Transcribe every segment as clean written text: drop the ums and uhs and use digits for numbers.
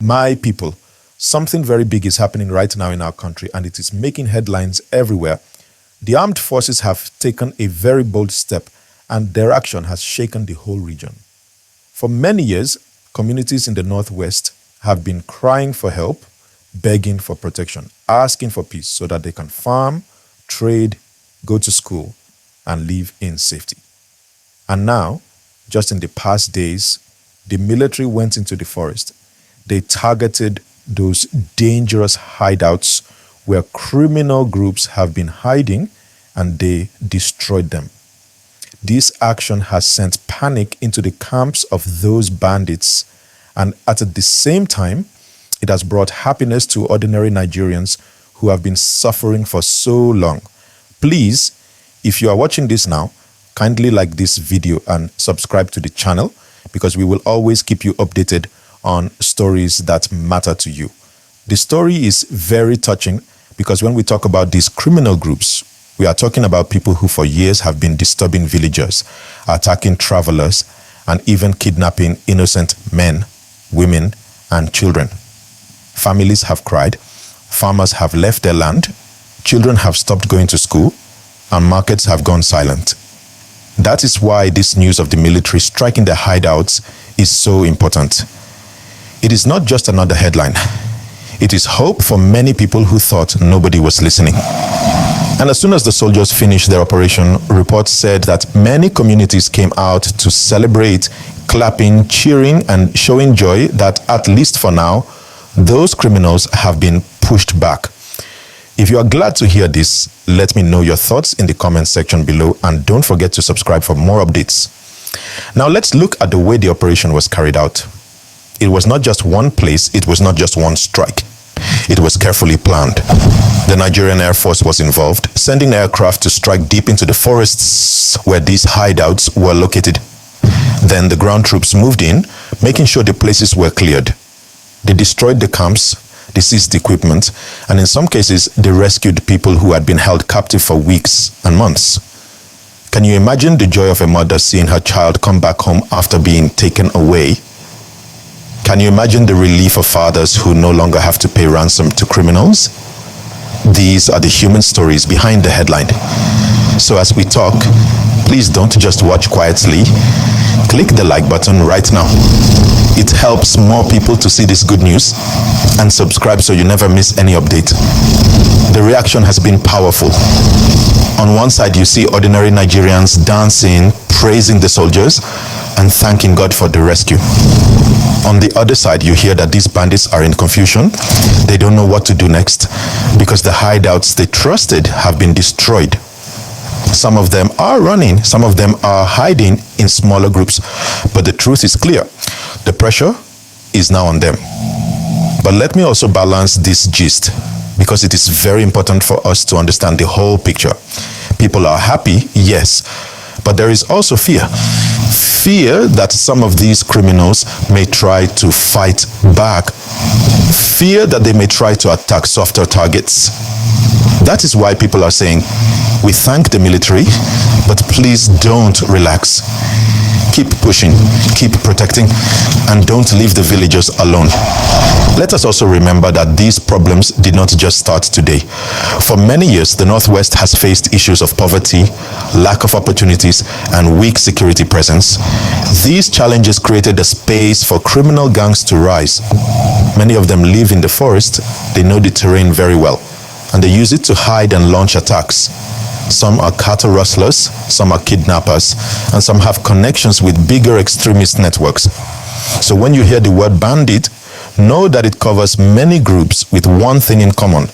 My people, something very big is happening right now in our country, and it is making headlines everywhere. The armed forces have taken a very bold step, and their action has shaken the whole region. For many years, communities in the Northwest have been crying for help, begging for protection, asking for peace so that they can farm, trade, go to school, and live in safety. And now, just in the past days, the military went into the forest. They targeted those dangerous hideouts where criminal groups have been hiding, and they destroyed them. This action has sent panic into the camps of those bandits, and at the same time, it has brought happiness to ordinary Nigerians who have been suffering for so long. Please, if you are watching this now, kindly like this video and subscribe to the channel, because we will always keep you updated on stories that matter to you. The story is very touching because when we talk about these criminal groups, we are talking about people who for years have been disturbing villagers, attacking travelers, and even kidnapping innocent men, women, and children. Families have cried, farmers have left their land, children have stopped going to school, and markets have gone silent. That is why this news of the military striking the hideouts is so important. It is not just another headline. It is hope for many people who thought nobody was listening. And as soon as the soldiers finished their operation, reports said that many communities came out to celebrate, clapping, cheering, and showing joy that, at least for now, those criminals have been pushed back. If you are glad to hear this, let me know your thoughts in the comment section below, and don't forget to subscribe for more updates. Now let's look at the way the operation was carried out. It was not just one place, it was not just one strike. It was carefully planned. The Nigerian Air Force was involved, sending aircraft to strike deep into the forests where these hideouts were located. Then the ground troops moved in, making sure the places were cleared. They destroyed the camps, they seized equipment, and in some cases, they rescued people who had been held captive for weeks and months. Can you imagine the joy of a mother seeing her child come back home after being taken away? Can you imagine the relief of fathers who no longer have to pay ransom to criminals? These are the human stories behind the headline. So as we talk, please don't just watch quietly. Click the like button right now. It helps more people to see this good news, and subscribe so you never miss any update. The reaction has been powerful. On one side, you see ordinary Nigerians dancing, praising the soldiers, and thanking God for the rescue. On the other side, you hear that these bandits are in confusion. They don't know what to do next because the hideouts they trusted have been destroyed. Some of them are running, some of them are hiding in smaller groups, but the truth is clear. The pressure is now on them. But let me also balance this gist, because it is very important for us to understand the whole picture. People are happy, yes, but there is also fear. Fear that some of these criminals may try to fight back. Fear that they may try to attack softer targets. That is why people are saying, we thank the military, but please don't relax. Keep pushing, keep protecting, and don't leave the villagers alone. Let us also remember that these problems did not just start today. For many years, the Northwest has faced issues of poverty, lack of opportunities, and weak security presence. These challenges created a space for criminal gangs to rise. Many of them live in the forest, they know the terrain very well, and they use it to hide and launch attacks. Some are cattle rustlers, some are kidnappers, and some have connections with bigger extremist networks. So when you hear the word bandit, know that it covers many groups with one thing in common.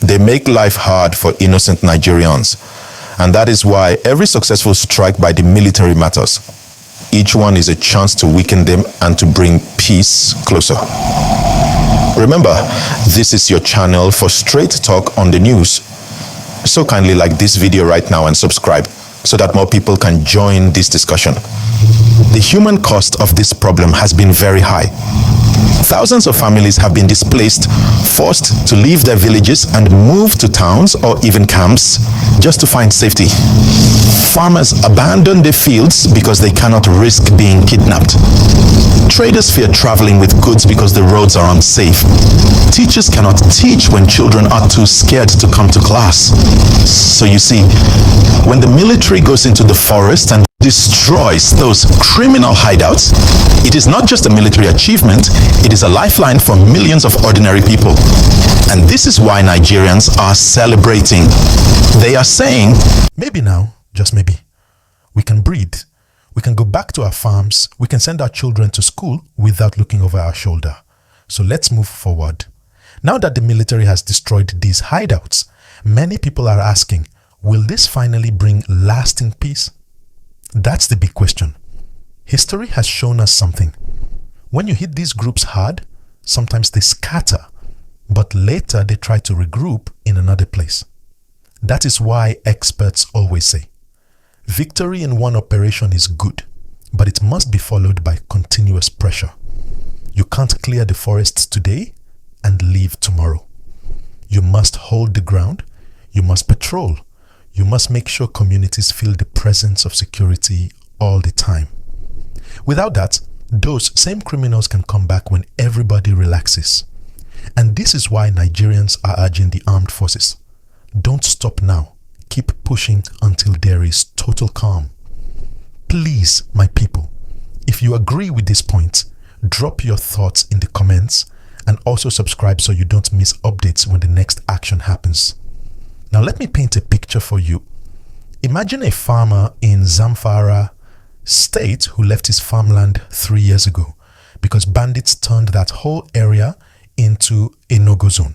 They make life hard for innocent Nigerians. And that is why every successful strike by the military matters. Each one is a chance to weaken them and to bring peace closer. Remember, this is your channel for straight talk on the news. So kindly like this video right now and subscribe so that more people can join this discussion. The human cost of this problem has been very high. Thousands of families have been displaced, forced to leave their villages and move to towns or even camps just to find safety. Farmers abandon their fields because they cannot risk being kidnapped. Traders fear traveling with goods because the roads are unsafe. Teachers cannot teach when children are too scared to come to class. So you see, when the military goes into the forest and destroys those criminal hideouts, it is not just a military achievement, it is a lifeline for millions of ordinary people. And this is why Nigerians are celebrating. They are saying, maybe now, just maybe, we can breathe. We can go back to our farms. We can send our children to school without looking over our shoulder. So let's move forward. Now that the military has destroyed these hideouts, many people are asking, will this finally bring lasting peace? That's the big question. History has shown us something. When you hit these groups hard, sometimes they scatter, but later they try to regroup in another place. That is why experts always say, victory in one operation is good, but it must be followed by continuous pressure. You can't clear the forests today and leave tomorrow. You must hold the ground. You must patrol. You must make sure communities feel the presence of security all the time. Without that, those same criminals can come back when everybody relaxes. And this is why Nigerians are urging the armed forces. Don't stop now. Keep pushing until there is total calm. Please, my people, if you agree with this point, drop your thoughts in the comments and also subscribe so you don't miss updates when the next action happens. Now let me paint a picture for you. Imagine a farmer in Zamfara state who left his farmland 3 years ago because bandits turned that whole area into a no-go zone.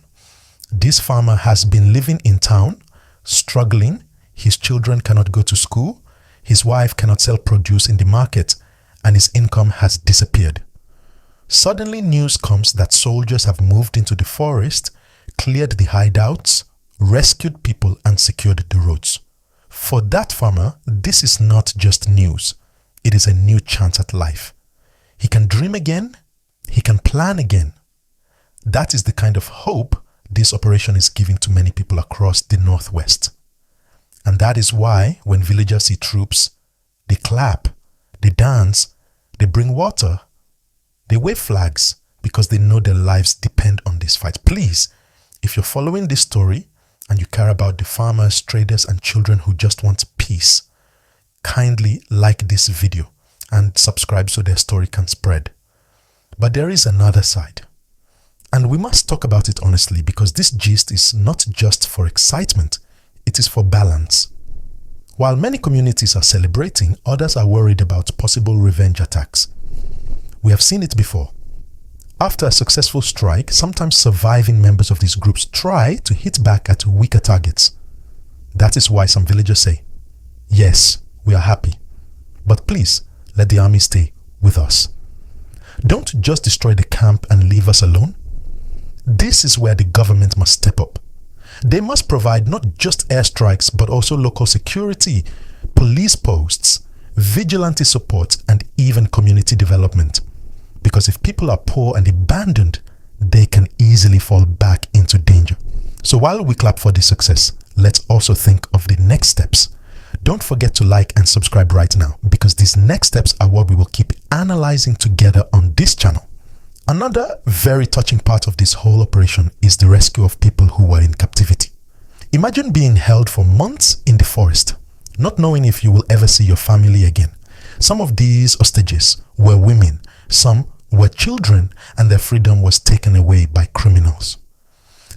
This farmer has been living in town, struggling. His children cannot go to school. His wife cannot sell produce in the market, and his income has disappeared. Suddenly news comes that soldiers have moved into the forest, cleared the hideouts, rescued people, and secured the roads. For that farmer, this is not just news. It is a new chance at life. He can dream again. He can plan again. That is the kind of hope this operation is giving to many people across the Northwest. And that is why when villagers see troops, they clap, they dance, they bring water, they wave flags because they know their lives depend on this fight. Please, if you're following this story and you care about the farmers, traders, and children who just want peace, kindly like this video and subscribe so their story can spread. But there is another side. And we must talk about it honestly because this gist is not just for excitement, it is for balance. While many communities are celebrating, others are worried about possible revenge attacks. We have seen it before. After a successful strike, sometimes surviving members of these groups try to hit back at weaker targets. That is why some villagers say, yes, we are happy, but please let the army stay with us. Don't just destroy the camp and leave us alone. This is where the government must step up. They must provide not just airstrikes, but also local security, police posts, vigilante support, and even community development. Because if people are poor and abandoned, they can easily fall back into danger. So while we clap for this success, let's also think of the next steps. Don't forget to like and subscribe right now, because these next steps are what we will keep analyzing together on this channel. Another very touching part of this whole operation is the rescue of people who were in captivity. Imagine being held for months in the forest, not knowing if you will ever see your family again. Some of these hostages were women, some were children, and their freedom was taken away by criminals.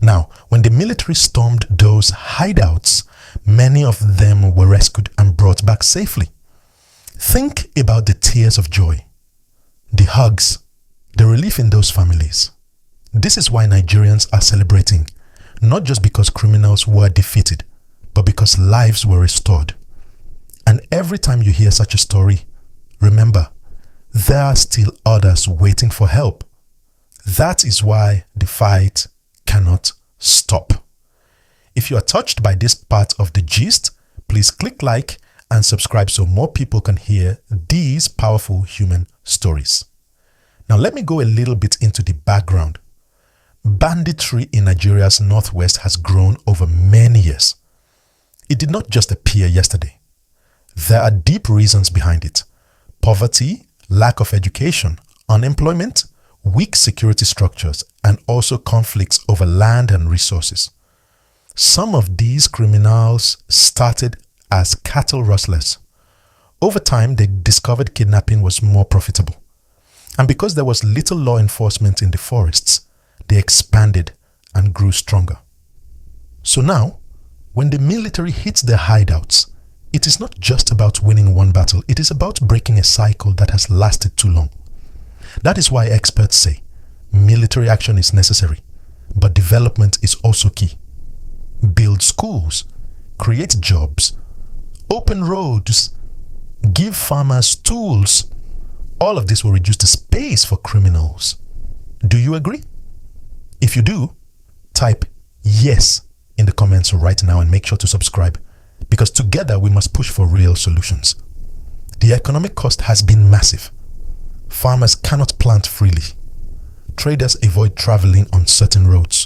Now, when the military stormed those hideouts, many of them were rescued and brought back safely. Think about the tears of joy, the hugs, the relief in those families. This is why Nigerians are celebrating, not just because criminals were defeated, but because lives were restored. And every time you hear such a story, remember, there are still others waiting for help. That is why the fight cannot stop. If you are touched by this part of the gist, please click like and subscribe so more people can hear these powerful human stories. Now let me go a little bit into the background. Banditry in Nigeria's northwest has grown over many years. It did not just appear yesterday. There are deep reasons behind it. Poverty, lack of education, unemployment, weak security structures, and also conflicts over land and resources. Some of these criminals started as cattle rustlers. Over time, they discovered kidnapping was more profitable. And because there was little law enforcement in the forests, they expanded and grew stronger. So now, when the military hits their hideouts, it is not just about winning one battle, it is about breaking a cycle that has lasted too long. That is why experts say military action is necessary, but development is also key. Build schools, create jobs, open roads, give farmers tools. All of this will reduce the space for criminals. Do you agree? If you do, type yes in the comments right now and make sure to subscribe, because together we must push for real solutions. The economic cost has been massive. Farmers cannot plant freely. Traders avoid traveling on certain roads.